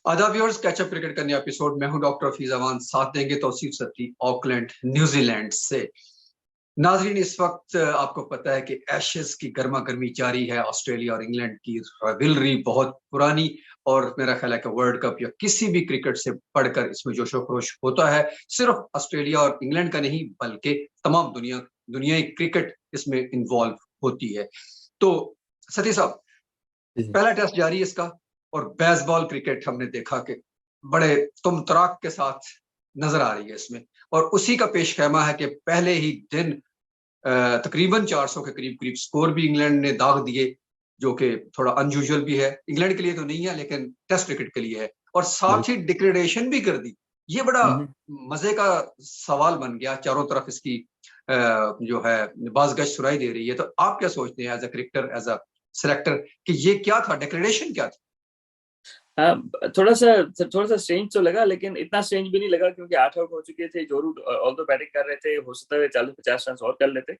आदाब viewers, catch up cricket का नया एपिसोड। मैं हूं डॉक्टर हफीज अमान, साथ देंगे तौसीफ सत्ती ऑकलैंड न्यूजीलैंड से। नाजरीन, इस वक्त आपको पता है कि एशेज की गर्मा गर्मी जारी है। ऑस्ट्रेलिया और इंग्लैंड की रिवलरी बहुत पुरानी, और मेरा ख्याल है कि वर्ल्ड कप या किसी भी क्रिकेट से बढ़कर इसमें जोशो खरोश होता है। सिर्फ ऑस्ट्रेलिया और इंग्लैंड का नहीं, बल्कि तमाम दुनियाई क्रिकेट इसमें इन्वॉल्व होती है। तो सती साहब, पहला टेस्ट जारी है इसका, और बेसबॉल क्रिकेट हमने देखा कि बड़े तुम तराक के साथ नजर आ रही है इसमें। और उसी का पेश खैमा है कि पहले ही दिन तकरीबन 400 के करीब करीब स्कोर भी इंग्लैंड ने दाग दिए, जो कि थोड़ा अनयूजुअल भी है। इंग्लैंड के लिए तो नहीं है, लेकिन टेस्ट क्रिकेट के लिए है। और साथ ही डिक्लेरेशन भी कर दी। ये बड़ा मजे का सवाल बन गया, चारों तरफ इसकी जो है बाज़गश्त सुनाई दे रही है। तो आप क्या सोचते हैं as a cricketer, as a selector, कि ये क्या था, डिक्लेरेशन क्या था? थोड़ा सा स्ट्रेंज तो लगा, लेकिन इतना स्ट्रेंज भी नहीं लगा, क्योंकि 8 आउट हो चुके थे। जो रूट ऑल्दो बैटिंग कर रहे थे, हो सकता है 40-50 रन और कर लेते।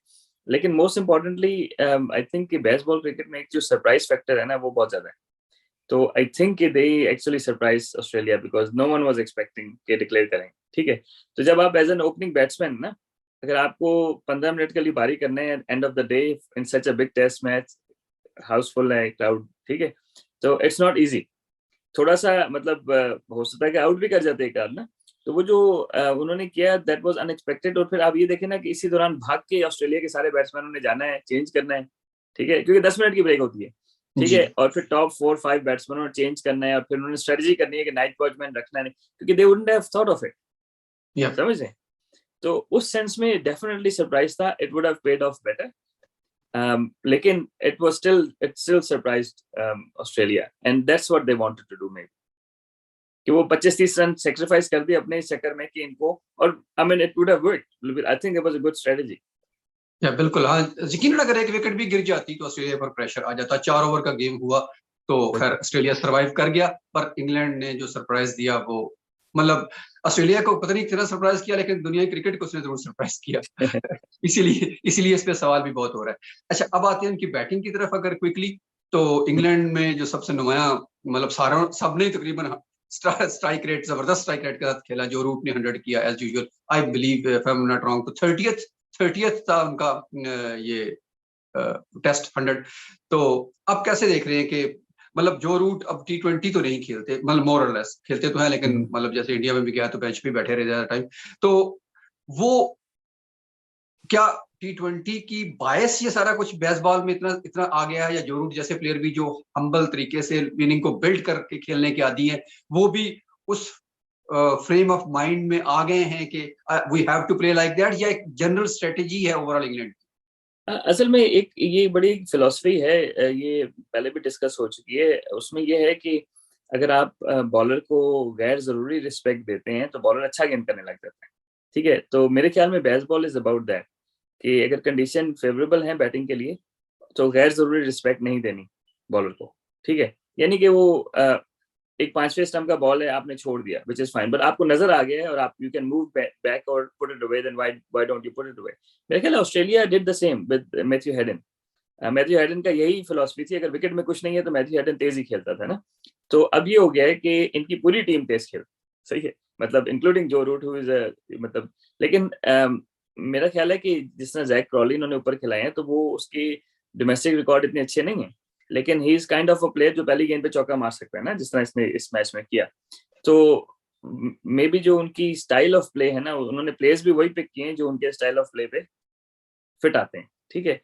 लेकिन मोस्ट इम्पोर्टेंटली आई थिंक कि बेसबॉल क्रिकेट में एक जो सरप्राइज फैक्टर है ना, वो बहुत ज्यादा है। तो I think they actually surprise Australia, because no one was expecting के डिक्लेयर करेंगे। ठीक है, तो जब आप एज एन ओपनिंग बैट्समैन ना, अगर आपको 15 मिनट के लिए बारी करने हैं end of the day in such a big test match, housefull है क्राउड, ठीक है, तो इट्स नॉट इजी। थोड़ा सा मतलब हो सकता है कि आउट भी कर जाते एक आध ना। तो वो जो उन्होंने किया, दैट वाज अनएक्सपेक्टेड। और फिर आप ये देखें ना कि इसी दौरान भाग के ऑस्ट्रेलिया के सारे बैट्समैनों ने जाना है, चेंज करना है। ठीक है, क्योंकि 10 मिनट की ब्रेक होती है। ठीक है, और फिर टॉप 4-5 बैट्समैनों ने चेंज करना है, और फिर उन्होंने स्ट्रेटजी करनी है कि नाइट वॉचमैन रखना है, क्योंकि they wouldn't have thought of it. समझ रहे? तो उस सेंस में डेफिनेटली सरप्राइज था। It would have paid of better, लेकिन it still surprised Australia, and that's what they wanted to do maybe, कि वो 25-30 रन सेक्रीफाइस कर दिए अपने इस चक्कर में कि इनको, और I mean it would have worked. I think it was a good strategy. या बिल्कुल, हाँ। यकीनन अगर एक विकेट भी गिर जाती तो ऑस्ट्रेलिया पर प्रेशर आ जाता। 4 ओवर का गेम हुआ तो खैर ऑस्ट्रेलिया सरवाइव कर गया, पर इंग्लैंड ने जो सरप्राइज दिया वो, मतलब ऑस्ट्रेलिया को पता नहीं कितना सरप्राइज किया, लेकिन दुनिया की क्रिकेट को उसने जरूर सरप्राइज किया। इसीलिए इस पे सवाल भी बहुत हो रहा है। अच्छा, अब आते हैं उनकी बैटिंग की तरफ अगर क्विकली। तो इंग्लैंड में जो सबसे नुमाया, मतलब सारा सबने तकरीबन स्ट्राइक रेट, जबरदस्त स्ट्राइक रेट के साथ खेला। जो रूट ने 100 किया as usual, I believe if I am not wrong, तो 30th था उनका ये टेस्ट 100। तो अब कैसे देख रहे हैं कि मतलब जो रूट अब T20 तो नहीं खेलते, मतलब मोर और लेस खेलते तो है, लेकिन मतलब जैसे इंडिया में भी गया तो बेंच पे बैठे रहे ज्यादा टाइम। तो वो क्या T20 की बायस ये सारा कुछ बेसबॉल में इतना इतना आ गया है, या जो रूट जैसे प्लेयर भी जो हम्बल तरीके से इनिंग को बिल्ड करके खेलने के आदी हैं, वो भी उस फ्रेम ऑफ माइंड में आ गए हैं कि we have to play like that, या एक जनरल स्ट्रेटेजी है ओवरऑल इंग्लैंड? असल में एक ये बड़ी फिलॉसफी है, ये पहले भी डिस्कस हो चुकी है। उसमें ये है कि अगर आप बॉलर को गैर जरूरी रिस्पेक्ट देते हैं तो बॉलर अच्छा गेंद करने लग जाते हैं। ठीक है, तो मेरे ख्याल में बेसबॉल इज अबाउट दैट, कि अगर कंडीशन फेवरेबल है बैटिंग के लिए तो गैर जरूरी रिस्पेक्ट नहीं देनी बॉलर को। ठीक है, यानी कि वो एक 5वें स्टंप का बॉल है, आपने छोड़ दिया, विच इज फाइन, बट आपको नजर आ गया है और आप यू कैन मूव बैक और put it away, then why don't you put it away? मेरे ख्याल Australia did the same with Matthew Hayden. Matthew Hayden का यही फिलॉसफी थी, अगर विकेट में कुछ नहीं है तो मैथ्यू हेडन तेज ही खेलता था ना। तो अब ये हो गया है कि इनकी पूरी टीम तेज खेल, सही है, मतलब इंक्लूडिंग जो रूट, हु इज मतलब, लेकिन मेरा ख्याल है कि जिस तरह जैक क्रॉली इन्होंने ऊपर खिलाए हैं, तो वो उसकी डोमेस्टिक रिकॉर्ड इतने अच्छे नहीं है, लेकिन he is kind of a player जो पहली गेंद पे चौका मार सकता है ना, जिस तरह इसने इस मैच में किया। तो मे बी जो उनकी स्टाइल ऑफ प्ले है ना, उन्होंने प्लेयर्स भी वही पिक किए हैं जो उनके स्टाइल ऑफ प्ले पे फिट आते हैं। ठीक है,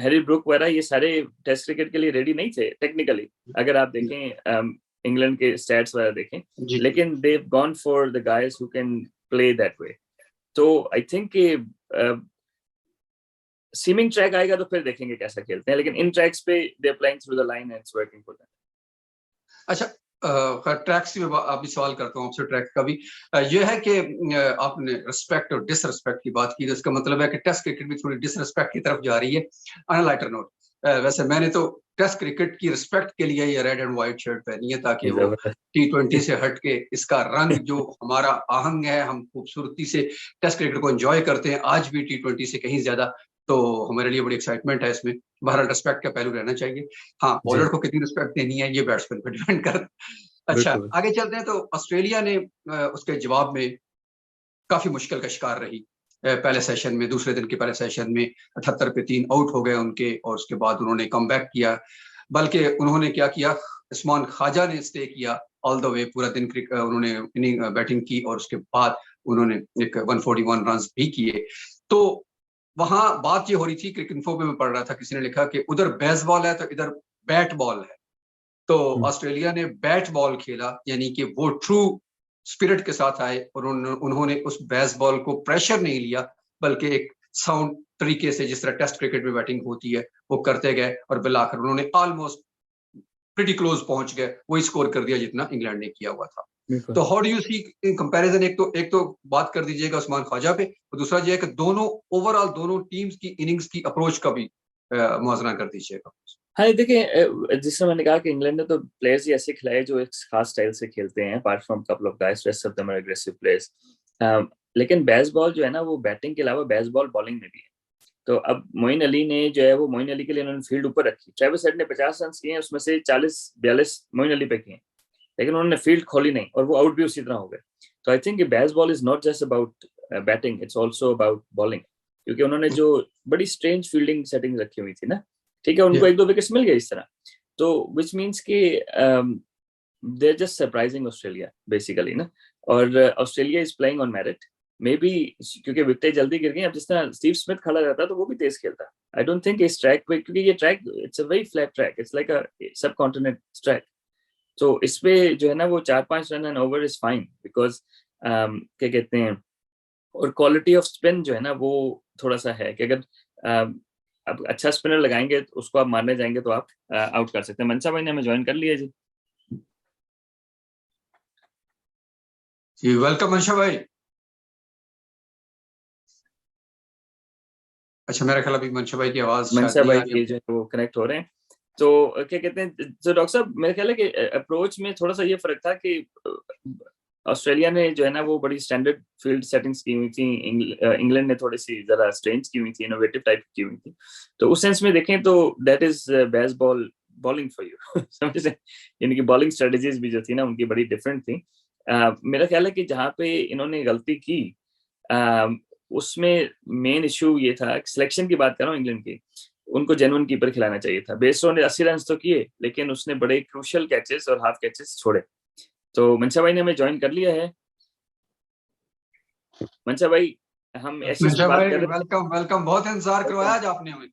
हैरी ब्रुक वगैरह ये सारे टेस्ट क्रिकेट के लिए रेडी नहीं थे टेक्निकली, अगर आप देखें इंग्लैंड के स्टैट्स वगैरह देखें, लेकिन they have gone for the guys who can play that way. तो आई थिंक सीमिंग ट्रैक आएगा तो फिर देखेंगे कैसा खेलते हैं, लेकिन इन ट्रैक्स पे they are playing through the line and it's working for them. अच्छा, ट्रैक से अभी सवाल करता हूँ आपसे, ट्रैक का भी। यह है कि आपने रिस्पेक्ट और डिसरिस्पेक्ट की बात की, तो इसका मतलब है कि टेस्ट क्रिकेट भी थोड़ी डिसरिस्पेक्ट की तरफ जा रही है। ऑन अ लाइटर नोट, वैसे मैंने तो टेस्ट क्रिकेट की रिस्पेक्ट के लिए ये रेड एंड व्हाइट शर्ट पहनी है, ताकि वो T20 से हट के इसका रंग जो हमारा आहंग है, हम खूबसूरती से टेस्ट क्रिकेट को एंजॉय करते हैं आज भी T20 से कहीं ज्यादा, तो हमारे लिए बड़ी एक्साइटमेंट है इसमें। बहरहाल रिस्पेक्ट का पहलू रहना चाहिए। हाँ, बॉलर को कितनी रिस्पेक्ट देनी है ये बैट्समैन पर डिपेंड करता। अच्छा, बिल्कुल। आगे चलते हैं। तो ऑस्ट्रेलिया ने उसके जवाब में काफी मुश्किल का शिकार रही। पहले सेशन में, दूसरे दिन के पहले सेशन में 78 पे 3 आउट हो गए उनके, और उसके बाद उन्होंने कमबैक किया। बल्कि उन्होंने क्या किया, उस्मान ख्वाजा ने स्टे किया ऑल द वे, पूरा दिन उन्होंने इनिंग बैटिंग की, और उसके बाद उन्होंने एक 141 रन भी किए। तो वहां बात ये हो रही थी, क्रिकेट इन्फो पे मैं पढ़ रहा था, किसी ने लिखा कि उधर बेसबॉल है तो इधर बैट बॉल है। तो ऑस्ट्रेलिया ने बैट बॉल खेला, यानी कि वो ट्रू स्पिरिट के साथ आए, और उन्होंने उस बेसबॉल को प्रेशर नहीं लिया, बल्कि एक साउंड तरीके से, जिस तरह टेस्ट क्रिकेट में बैटिंग होती है, वो करते गए, और बिलाकर उन्होंने ऑलमोस्ट प्रीटी क्लोज पहुंच गए, वही स्कोर कर दिया जितना इंग्लैंड ने किया हुआ था। तो how do you see in comparison? एक तो बात कर दीजिएगा उस्मान ख्वाजा पे, और दूसरा ये है कि दोनों ओवरऑल दोनों टीम्स की इनिंग्स की अप्रोच का भी मुआवजा कर दीजिएगा। हाँ, देखिए, जिससे मैंने कहा कि इंग्लैंड ने तो प्लेयर्स ही ऐसे खिलाए जो एक खास स्टाइल से खेलते हैं, apart from couple of guys, rest of them are aggressive players. लेकिन बेसबॉल जो है ना, वो बैटिंग के अलावा बेसबॉल बॉलिंग में भी है। तो अब मोइन अली ने जो है, वो मोइन अली के लिए उन्होंने फील्ड ऊपर रखी। ट्रेविस हेड ने 50 रन किए, उसमें से 40-42 मोइन अली पे किए, लेकिन उन्होंने फील्ड खोली नहीं, और वो आउट भी उसी तरह हो गए। तो I think baseball is not just about batting, it's also about bowling, क्योंकि उन्होंने जो बड़ी स्ट्रेंज फील्डिंग सेटिंग रखी हुई थी ना, ठीक है, उनको 1-2 विकेट्स मिल गए इस तरह। तो विच मीन्स कि they are just surprising Australia basically ना। और Australia is playing on merit, maybe, क्योंकि विकेटें जल्दी गिर गई। अब जिस तरह स्टीव स्मिथ खड़ा रहता तो वो भी तेज खेलता। आई डोंट थिंक इस ट्रैक पे, क्योंकि ये track it's a very flat track, it's like अ सब कॉन्टिनेंट ट्रैक। तो इस पे जो है ना, वो 4-5 run and over is fine, because क्या कहते हैं, और क्वालिटी ऑफ स्पिन जो है ना, वो थोड़ा सा है कि अगर अब अच्छा स्पिनर लगाएंगे तो उसको आप मारने जाएंगे तो आप आउट कर सकते हैं। मनसा भाई ने हमें ज्वाइन कर लिया जी। जी, वेलकम मनशा भाई। अच्छा, मेरा ख्याल अभी मनशा भाई की आवाज मनसा भाई की जो है वो कनेक्ट हो रहे हैं। तो क्या कहते हैं, तो डॉक्टर साहब, मेरा ख्याल है कि अप्रोच में थोड़ा सा ये फर्क था कि ऑस्ट्रेलिया ने जो है ना, वो बड़ी स्टैंडर्ड फील्ड सेटिंग्स की हुई थी, इंग्लैंड ने थोड़ी सी जरा स्ट्रेंज की हुई थी, इनोवेटिव टाइप की हुई थी। तो उस सेंस में देखें तो that is baseball bowling for you, समझ रहे, यानी कि बॉलिंग स्ट्रेटजीज भी जो थी ना, उनकी बड़ी डिफरेंट थी। मेरा ख्याल है कि जहाँ पे इन्होंने गलती की, उसमें मेन इशू ये था, सिलेक्शन की बात कर रहा हूँ इंग्लैंड की, उनको जेन्युइन कीपर खिलाना चाहिए था। बेस्टो ने 80 रन तो किए, लेकिन उसने बड़े क्रूशियल कैचेस और हाफ कैचेस छोड़े। तो मनशा भाई ने हमें ज्वाइन कर लिया है। मनशा भाई, हम एशेज पे बात कर रहे हैं। वेलकम वेलकम, बहुत इंतजार करवाया आज आपने हमें।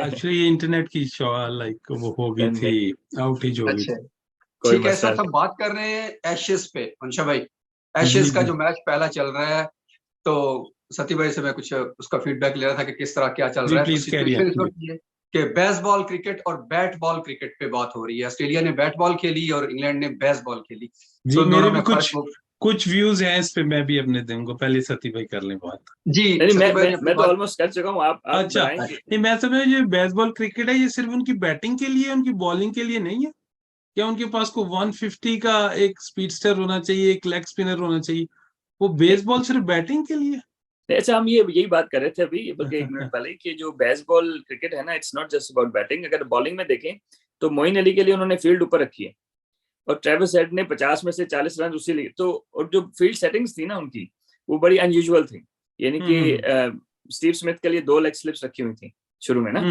एक्चुअली ये इंटरनेट की लाइक वो हो गई थी, आउटेज हो गई अच्छा, थी। कोई ठीक है। मसला सर, हम बात कर रहे हैं एशेज पे। मनशा भाई, एशेज का जो मैच पहला चल रहा है, तो सती भाई से मैं कुछ उसका फीडबैक ले रहा था कि किस तरह क्या चल जी रहा है। तो प्लीज कैरी सिचुएशन इस ऑन। वक्त ये कि बेसबॉल क्रिकेट और बैट बॉल क्रिकेट पे बात हो रही है। ऑस्ट्रेलिया ने बैट बॉल खेली और इंग्लैंड ने बेसबॉल खेली। जी, तो मेरे दोनों भी में फर्क कुछ व्यूज हैं इस पे, मैं भी अपने दूंगा। पहले सती भाई कर लें बात। जी, नहीं, सती भाई ने अपनी मैं तो बात। ऑलमोस्ट कर चुका हूँ, आप अच्छा, बताएंगे। नहीं मैं समझ, ये बेसबॉल क्रिकेट है, ये सिर्फ उनकी बैटिंग के लिए, उनकी बॉलिंग के लिए नहीं है? क्या उनके पास को 150 का एक स्पीडस्टर होना चाहिए, एक लेग स्पिनर होना चाहिए? वो बेसबॉल सिर्फ बैटिंग के लिए? अच्छा, हम यही बात कर रहे थे अभी, बल्कि 1 मिनट पहले, कि जो बेसबॉल क्रिकेट है ना, it's not just about batting. अगर बॉलिंग में देखें तो मोइन अली के लिए उन्होंने फील्ड ऊपर रखी है, और ट्रेविस हेड ने 50 में से 40 रन उसी लिए। तो और जो फील्ड सेटिंग्स थी ना उनकी, वो बड़ी अनयूजुअल थी। यानी कि स्टीव स्मिथ के लिए 2 लेग स्लिप्स रखी हुई थी शुरू में ना,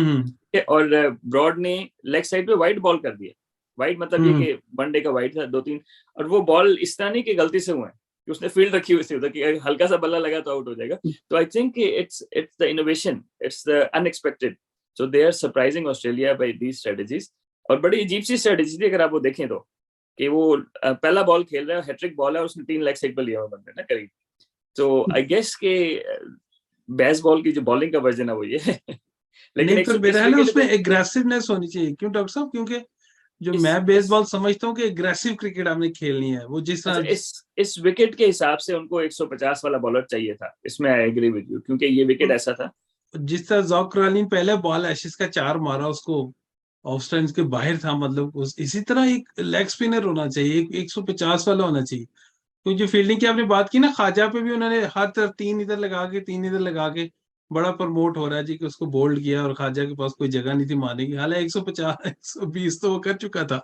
और ब्रॉड ने लेग साइड पे वाइड बॉल कर दिया। वाइड मतलब ये कि वनडे का वाइड था 2-3, और वो बॉल इस तरह नहीं कि गलती से हुआ है कि उसने फील्ड रखी हुई थी उधर, कि हल्का सा बल्ला लगा तो आउट हो जाएगा। तो I think it's the innovation, it's the unexpected. So they are surprising Australia by these strategies. और बड़ी अजीब सी स्ट्रेटजी थी, अगर आप वो देखें तो, कि वो पहला बॉल खेल रहा है, हैट्रिक बॉल है, उसने 3 लेग साइड पर लिया हुआ बंदे ना करीब। तो आई गेस के बेसबॉल की जो बॉलिंग का वर्जन है वो ये है। लेकिन नहीं, पर मेरा है ना, उसमें पे एग्रेसिवनेस होनी चाहिए। क्यों डॉक्टर साहब? क्योंकि जो मैं बेसबॉल समझता हूँ कि एग्रेसिव क्रिकेट आपने खेलनी है, वो जिस तरह इस विकेट के हिसाब से उनको 150 वाला बॉलर चाहिए था। इसमें आई एग्री विद यू, क्योंकि ये विकेट ऐसा था। जिस तरह जॉक क्रालिन पहले बॉल एशेज का 4 मारा, उसको ऑफ स्टंप्स के बाहर था, मतलब इसी तरह एक लेग स्पिनर होना चाहिए, एक 150 वाला होना चाहिए। तो जो फील्डिंग की आपने बात की ना, ख्वाजा पे भी उन्होंने हर तरफ 3 इधर लगा के 3 इधर लगा के बड़ा प्रमोट हो रहा है जी, कि उसको बोल्ड किया, और ख्वाजा के पास कोई जगह नहीं थी मारने की। हालांकि 150 120 तो वो कर चुका था,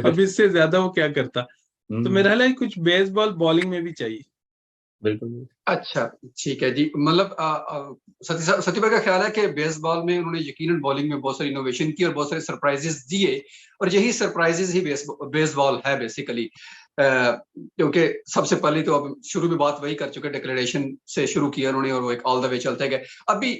अब इससे ज्यादा वो क्या करता। तो मेरा ख्याल है कुछ बेसबॉल बॉलिंग में भी चाहिए। बिल्कुल। अच्छा, ठीक है जी। मतलब सती भाई का ख्याल है कि बेसबॉल में उन्होंने यकीनन बॉलिंग में बहुत सारी इनोवेशन की और बहुत सारे सरप्राइजेस दिए, और यही सरप्राइजेस ही बेसबॉल है बेसिकली। क्योंकि सबसे पहले तो अब शुरू में बात वही कर चुके, डिक्लेरेशन से शुरू किया उन्होंने और वो एक ऑल द वे चलते गए। अभी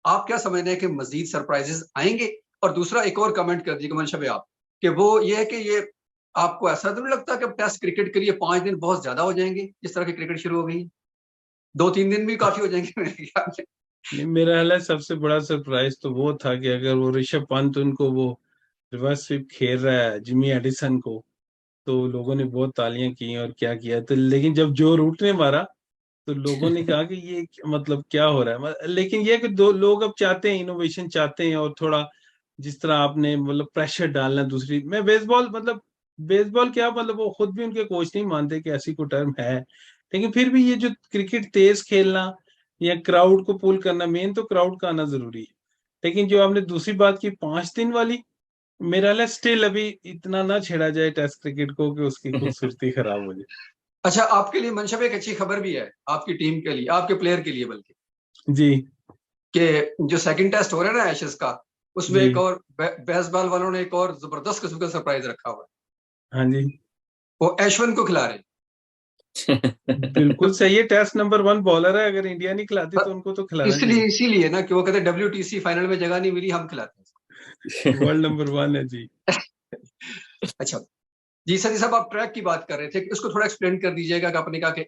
आप क्या समझते हैं कि मजीद सरप्राइजेस आएंगे? और दूसरा एक और कमेंट कर दीजिए मंशा भाई आप, कि वो ये है कि ये आपको ऐसा तो नहीं लगता कि टेस्ट क्रिकेट के लिए 5 दिन बहुत ज्यादा हो जाएंगे, जिस तरह की क्रिकेट शुरू हो गई है? 2-3 दिन भी काफी हो जाएंगे मेरे ख्याल से। नहीं, मेरा ख्याल है सबसे बड़ा सरप्राइज तो वो था कि अगर वो ऋषभ पंत उनको वो रिवर्स स्वीप खेल रहा है जिमी एडिसन को, तो लोगों ने बहुत तालियां की और क्या किया। तो लेकिन जब जो रूट ने मारा तो लोगों ने कहा कि ये मतलब क्या हो रहा है। लेकिन ये है कि दो लोग अब चाहते हैं, इनोवेशन चाहते हैं, और थोड़ा जिस तरह आपने मतलब प्रेशर डालना है दूसरी। मैं बेसबॉल मतलब बेसबॉल क्या मतलब वो खुद भी उनके कोच नहीं मानते कि ऐसी कोई टर्म है, लेकिन फिर भी ये जो क्रिकेट तेज खेलना या क्राउड को पुल करना, मेन तो क्राउड का आना जरूरी है। लेकिन जो आपने दूसरी बात की 5 दिन वाली, मेरा ख्याल स्टिल अभी इतना ना छेड़ा जाए टेस्ट क्रिकेट को कि उसकी खूबसूरती खराब हो जाए। अच्छा, आपके लिए मनशा भाई एक अच्छी खबर भी है, आपकी टीम के लिए, आपके प्लेयर के लिए बल्कि, जी कि जो सेकंड टेस्ट हो रहा है ना एशेज का, उसमें जी। एक और बेसबॉल वालों ने एक और जबरदस्त किस्म का सरप्राइज रखा हुआ है। हाँ जी, वो ऐशवन को खिला रहे बिल्कुल सही है। टेस्ट नंबर 1 बॉलर है, अगर इंडिया नहीं खिलाती तो हैं। उनको तो खिलाना इसलिए चाहिए। इसीलिए ना कि वो कहते हैं WTC फाइनल में जगह नहीं मिली, हम खिलाते वर्ल्ड नंबर 1 है जी। हैं। अच्छा जी, सती साहब आप ट्रैक की बात कर रहे थे, उसको थोड़ा एक्सप्लेन कर दीजिएगा कि आपने कहा कि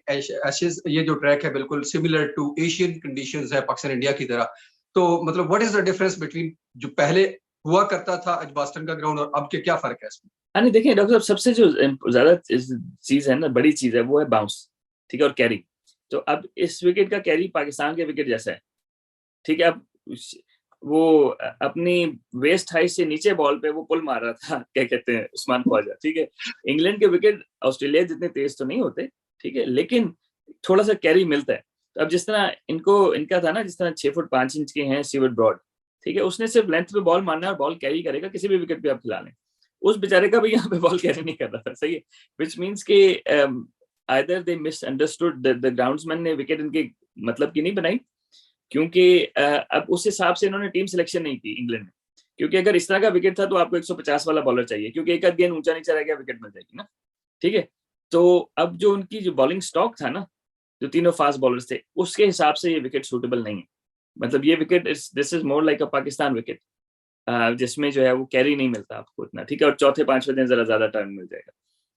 एशेज ये जो ट्रैक है बिल्कुल सिमिलर टू एशियन कंडीशंस है पाकिस्तान इंडिया की तरह। तो मतलब what is the difference between जो पहले हुआ करता था एजबास्टन का ग्राउंड और अब के, क्या फर्क है इसमें? यानी देखिए डॉक्टर साहब, सबसे जो ज्यादा चीज है ना, बड़ी चीज है, वो है बाउंस। ठीक है, और कैरी। तो अब इस विकेट का कैरी पाकिस्तान के विकेट जैसा है। ठीक है, अब वो अपनी वेस्ट हाइट से नीचे बॉल पे वो पुल मार रहा था, क्या कहते हैं, उस्मान ख्वाजा। ठीक है, इंग्लैंड के विकेट ऑस्ट्रेलिया जितने तेज तो नहीं होते, ठीक है, लेकिन थोड़ा सा कैरी मिलता है। तो अब जिस तरह इनका था ना, जिस तरह 6 फुट 5 इंच के हैं स्टीवर्ट ब्रॉड, ठीक है, उसने सिर्फ लेंथ पे बॉल मारना है और बॉल कैरी करेगा, किसी भी विकेट पे आप खिला लें। उस बेचारे का भी यहाँ पे बॉल कैरी नहीं कर रहा था, सही है। विच मीन्स के either they misunderstood, the groundsman ने विकेट इनके मतलब की नहीं बनाई, क्योंकि अब उस हिसाब से इन्होंने टीम सिलेक्शन नहीं की इंग्लैंड में। क्योंकि अगर इस तरह का विकेट था तो आपको 150 वाला बॉलर चाहिए, क्योंकि एक आध गेंद ऊंचा नीचा रह गया विकेट मिल जाएगी ना। ठीक है, तो अब जो उनकी जो बॉलिंग स्टॉक था ना, जो तीनों फास्ट बॉलर्स थे, उसके हिसाब से ये विकेट सूटेबल नहीं है। मतलब ये wicket this is more like a Pakistan wicket, जिसमें जो है वो कैरी नहीं मिलता आपको इतना। ठीक है, और चौथे पांचवें दिन जरा ज्यादा टर्न मिल जाएगा।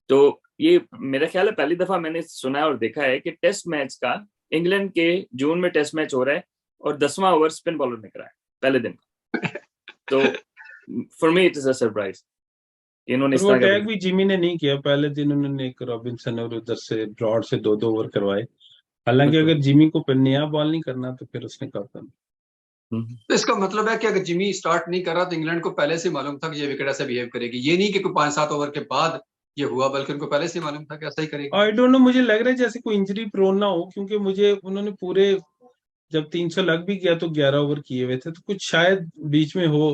तो ये मेरा ख्याल है पहली दफा मैंने सुना है और देखा है कि टेस्ट मैच का, इंग्लैंड के जून में टेस्ट मैच हो रहा है और 10वां ओवर स्पिन बॉलर ने कराया पहले दिन। तो for me it is a surprise इन्होंने और इस वो तरह का अटैक भी जिमी ने नहीं किया पहले दिन, उन्होंने एक रॉबिन्सन और उधर से ब्रॉड से 2-2 ओवर करवाए। हालांकि बिल्कुल। अगर जिमी को नया बॉल नहीं करना तो फिर उसने कहा था। तो इसका मतलब है कि अगर जिमी स्टार्ट नहीं कर रहा तो इंग्लैंड को पहले से मालूम था कि ये विकेट ऐसे बिहेव करेगी। ये नहीं कि कोई 5-7 ओवर के बाद ये हुआ, बल्कि उनको पहले से मालूम था कि ऐसा ही करेगी। आई डोंट नो, मुझे लग रहा है जैसे कोई इंजरी प्रोन ना हो, क्योंकि मुझे उन्होंने पूरे जब 300 लग भी गया तो 11 ओवर किए हुए थे, तो कुछ शायद बीच में हो।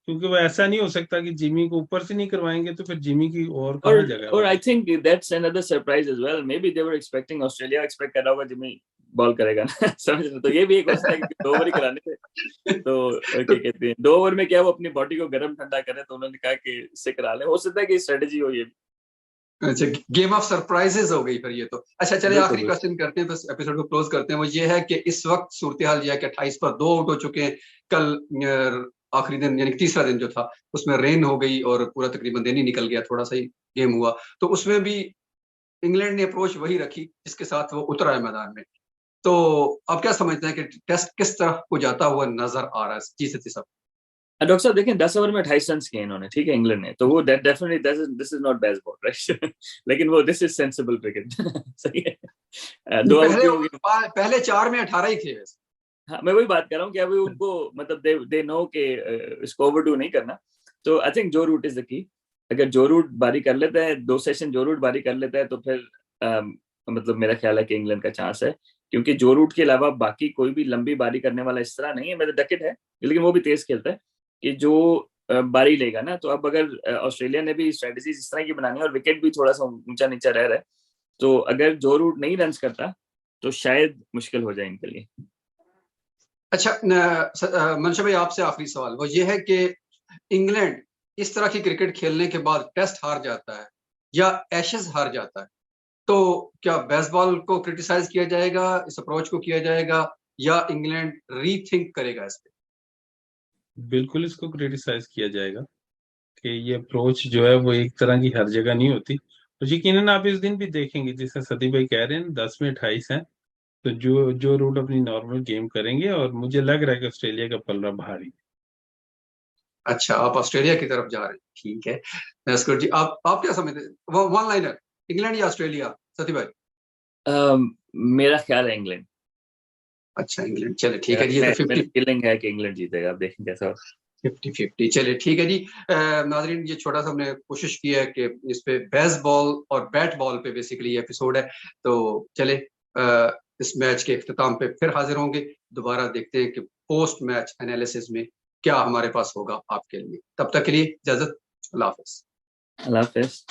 क्योंकि वो ऐसा नहीं हो सकता कि जिमी को ऊपर से नहीं करवाएंगे, तो फिर जिमी की और कहाँ जगह और होगी। I think that's another surprise as well. Maybe they were expecting, Australia expect कर रहा होगा जिमी बॉल करेगा ना। समझ रहे? तो ये भी एक हो सकता है कि 2 ओवर ही कराने थे, तो क्या कहते हैं, 2 ओवर में क्या वो अपनी बॉडी को गर्म ठंडा करे, तो उन्होंने कहा कि इससे करा ले। हो सकता है कि स्ट्रेटेजी हो ये। अच्छा, गेम ऑफ सरप्राइजेस हो गई फिर ये तो। अच्छा चलिए, बिल्कुल आखिरी बिल्कुल। क्वेश्चन करते हैं, बस एपिसोड को क्लोज करते हैं। वो ये है कि इस वक्त सूरत हाल ये है कि 28 पर 2 आउट हो चुके हैं। कल आखिरी दिन यानी तीसरा दिन जो था उसमें रेन हो गई और पूरा तकरीबन दिन ही निकल गया, थोड़ा सा ही गेम हुआ। तो उसमें भी इंग्लैंड ने अप्रोच वही रखी जिसके साथ वो उतरा है मैदान में। तो आप क्या समझते हैं कि टेस्ट किस तरह को जाता हुआ नजर आ रहा है? जी सती साहब। डॉक्टर साहब देखें, 10 ओवर में 28 रन किए इन्होंने, ठीक है, इंग्लैंड ने। तो वो definitely this is not baseball, right? लेकिन वो दिस इज सेंसिबल क्रिकेट। सही है। 2 आउट पहले भी हो गए। पहले 4 में 18 ही थे वैसे। हाँ, मैं वही बात कर रहा हूँ कि अभी उनको मतलब दे नो कि इसको ओवरडू नहीं करना। तो आई थिंक जो रूट इज द की। अगर जो रूट बारी कर लेता है, 2 सेशन जो रूट बारी कर लेता है, तो फिर मतलब मेरा ख्याल है कि इंग्लैंड का चांस है। क्योंकि जो रूट के अलावा बाकी कोई भी लंबी बारी करने वाला इस तरह नहीं है। मेरा डकेट है, लेकिन वो भी तेज खेलता है, कि जो बारी लेगा ना, तो अब अगर ऑस्ट्रेलिया ने भी स्ट्रेटजी इस तरह की बनानी है और विकेट भी थोड़ा सा ऊंचा नीचा रह रहा है, तो अगर जो रूट नहीं रन करता तो शायद मुश्किल हो जाए इनके लिए। अच्छा मनशा भाई, आपसे आखिरी सवाल वो ये है कि इंग्लैंड इस तरह की क्रिकेट खेलने के बाद टेस्ट हार जाता है या एशेज हार जाता है, तो क्या बेसबॉल को क्रिटिसाइज किया जाएगा, इस अप्रोच को किया जाएगा, या इंग्लैंड रीथिंक करेगा इस पे? बिल्कुल इसको क्रिटिसाइज किया जाएगा कि ये अप्रोच जो है वो एक तरह की हर जगह नहीं होती। तो यकीनन आप इस दिन भी देखेंगे, जैसे सदी भाई कह रहे हैं 10 में 28 हैं, तो जो जो रूट अपनी नॉर्मल गेम करेंगे, और मुझे लग रहा है कि ऑस्ट्रेलिया का पलड़ा भारी। अच्छा, आप ऑस्ट्रेलिया की तरफ जा रहे हैं, ठीक है। नस्कुर जी, आप क्या समझते हैं, वो वन लाइनर, इंग्लैंड या ऑस्ट्रेलिया, सती भाई? मेरा ख्याल है इंग्लैंड। अच्छा, इंग्लैंड, चले ठीक है जी। ये तो मेरा 50 फीलिंग है कि इंग्लैंड जीतेगा, अब देखें कैसा होगा। 50-50, चले ठीक है जी। नाजरीन, ये छोटा सा हमने कोशिश की है कि इस पे बेसबॉल और बैट बॉल पे बेसिकली ये एपिसोड है, तो चले इस मैच के इख्तिताम पे फिर हाजिर होंगे। दोबारा देखते हैं कि पोस्ट मैच एनालिसिस में क्या हमारे पास होगा आपके लिए। तब तक के लिए इजाजत, अल्लाह हाफिज। अल्लाह हाफिज।